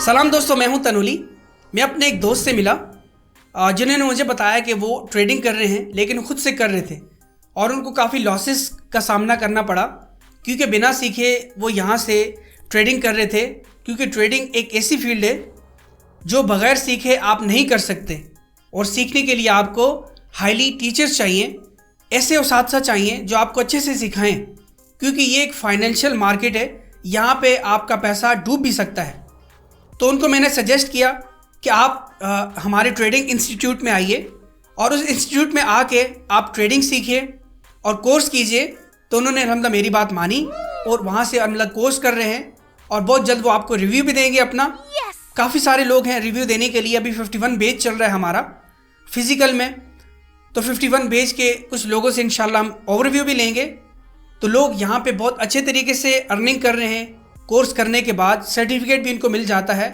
सलाम दोस्तों, मैं हूं तनुली। मैं अपने एक दोस्त से मिला जिन्होंने मुझे बताया कि वो ट्रेडिंग कर रहे हैं, लेकिन खुद से कर रहे थे और उनको काफ़ी लॉसेस का सामना करना पड़ा क्योंकि बिना सीखे वो यहाँ से ट्रेडिंग कर रहे थे। क्योंकि ट्रेडिंग एक ऐसी फील्ड है जो बग़ैर सीखे आप नहीं कर सकते और सीखने के लिए आपको हाईली टीचर्स चाहिए, ऐसे उस्ताद चाहिए जो आपको अच्छे से सिखाएं, क्योंकि ये एक फाइनेंशियल मार्केट है, यहाँ पे आपका पैसा डूब भी सकता है। तो उनको मैंने सजेस्ट किया कि आप हमारे ट्रेडिंग इंस्टीट्यूट में आइए और उस इंस्टीट्यूट में आके आप ट्रेडिंग सीखिए और कोर्स कीजिए। तो उन्होंने अल्हम्दुलिल्लाह मेरी बात मानी और वहाँ से अल्हम्दुलिल्लाह कोर्स कर रहे हैं और बहुत जल्द वो आपको रिव्यू भी देंगे अपना। काफ़ी सारे लोग हैं रिव्यू देने के लिए। अभी 51 बैच चल रहा है हमारा फिज़िकल में, तो 51 बैच के कुछ लोगों से इंशाल्लाह हम ओवरव्यू भी लेंगे। तो लोग यहाँ पे बहुत अच्छे तरीके से अर्निंग कर रहे हैं। कोर्स करने के बाद सर्टिफिकेट भी इनको मिल जाता है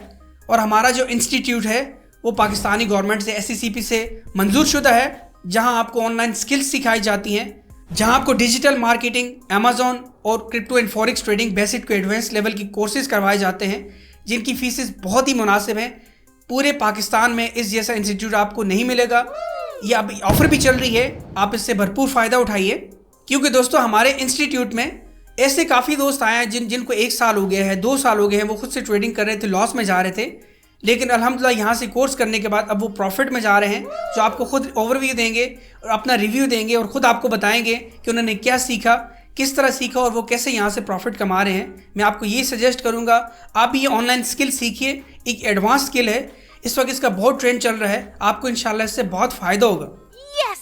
और हमारा जो इंस्टीट्यूट है वो पाकिस्तानी गवर्नमेंट से SECP से मंजूर शुदा है, जहाँ आपको ऑनलाइन स्किल्स सिखाई जाती हैं, जहाँ आपको डिजिटल मार्केटिंग, अमेज़ॉन और crypto and forex trading basic to advance level की कोर्सेज करवाए जाते हैं, जिनकी फीसेस बहुत ही मुनासिब हैं। पूरे पाकिस्तान में इस जैसा इंस्टीट्यूट आपको नहीं मिलेगा। ये अब ऑफ़र भी चल रही है, आप इससे भरपूर फ़ायदा उठाइए। क्योंकि दोस्तों हमारे इंस्टीट्यूट में ऐसे काफ़ी दोस्त आए हैं जिनको 1 साल हो गया है, 2 साल हो गए हैं, वो खुद से ट्रेडिंग कर रहे थे, लॉस में जा रहे थे, लेकिन अल्हम्दुलिल्लाह यहाँ से कोर्स करने के बाद अब वो प्रॉफिट में जा रहे हैं, जो आपको खुद ओवरव्यू देंगे और अपना रिव्यू देंगे और ख़ुद आपको बताएंगे कि उन्होंने क्या सीखा, किस तरह सीखा और वो कैसे यहाँ से प्रॉफिट कमा रहे हैं। मैं आपको ये सजेस्ट करूँगा आप ये ऑनलाइन स्किल सीखिए, एक एडवांस स्किल है, इस वक्त इसका बहुत ट्रेंड चल रहा है, आपको इंशाल्लाह इससे बहुत फ़ायदा होगा।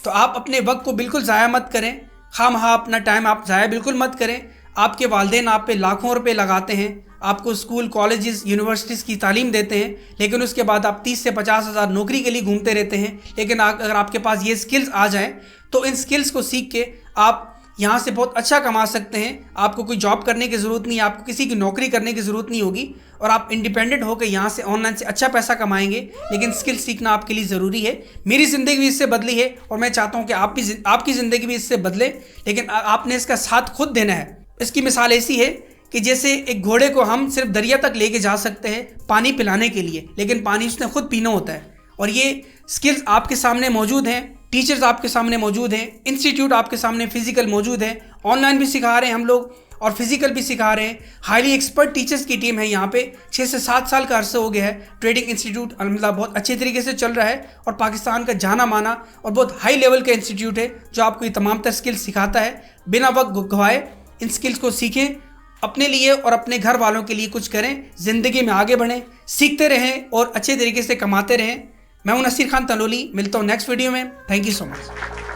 तो आप अपने वक्त को बिल्कुल ज़ाया मत करें, खामखा अपना टाइम आप ज़ाया बिल्कुल मत करें। आपके वालिदैन आप पे लाखों रुपए लगाते हैं, आपको स्कूल, कॉलेजेस, यूनिवर्सिटीज़ की तालीम देते हैं, लेकिन उसके बाद आप 30 से 50 हज़ार नौकरी के लिए घूमते रहते हैं। लेकिन अगर आपके पास ये स्किल्स आ जाएं तो इन स्किल्स को सीख के आप यहाँ से बहुत अच्छा कमा सकते हैं। आपको कोई जॉब करने की ज़रूरत नहीं, आपको किसी की नौकरी करने की ज़रूरत नहीं होगी और आप इंडिपेंडेंट होकर यहाँ से ऑनलाइन से अच्छा पैसा कमाएंगे। लेकिन स्किल सीखना आपके लिए ज़रूरी है। मेरी ज़िंदगी भी इससे बदली है और मैं चाहता हूँ कि आपकी ज़िंदगी भी इससे बदले, लेकिन आपने इसका साथ खुद देना है। इसकी मिसाल ऐसी है कि जैसे एक घोड़े को हम सिर्फ दरिया तक लेके जा सकते हैं पानी पिलाने के लिए, लेकिन पानी उसने खुद पीना होता है। और ये स्किल्स आपके सामने मौजूद हैं, टीचर्स आपके सामने मौजूद हैं, इंस्टीट्यूट आपके सामने फिजिकल मौजूद है, ऑनलाइन भी सिखा रहे हैं हम लोग और फिजिकल भी सिखा रहे हैं। हाईली एक्सपर्ट टीचर्स की टीम है यहाँ पे। 6 से 7 साल का अरसा हो गया है ट्रेडिंग इंस्टीट्यूट अल्हम्दुलिल्लाह बहुत अच्छे तरीके से चल रहा है और पाकिस्तान का जाना माना और बहुत हाई लेवल का इंस्टीट्यूट है जो आपको ये तमाम तर स्किल्स सिखाता है। बिना वक्त गवाए इन स्किल्स को सीखें, अपने लिए और अपने घर वालों के लिए कुछ करें, ज़िंदगी में आगे बढ़ें, सीखते रहें और अच्छे तरीके से कमाते रहें। मैं हूं नसीर खान तनोली, मिलता हूं नेक्स्ट वीडियो में। Thank you so much.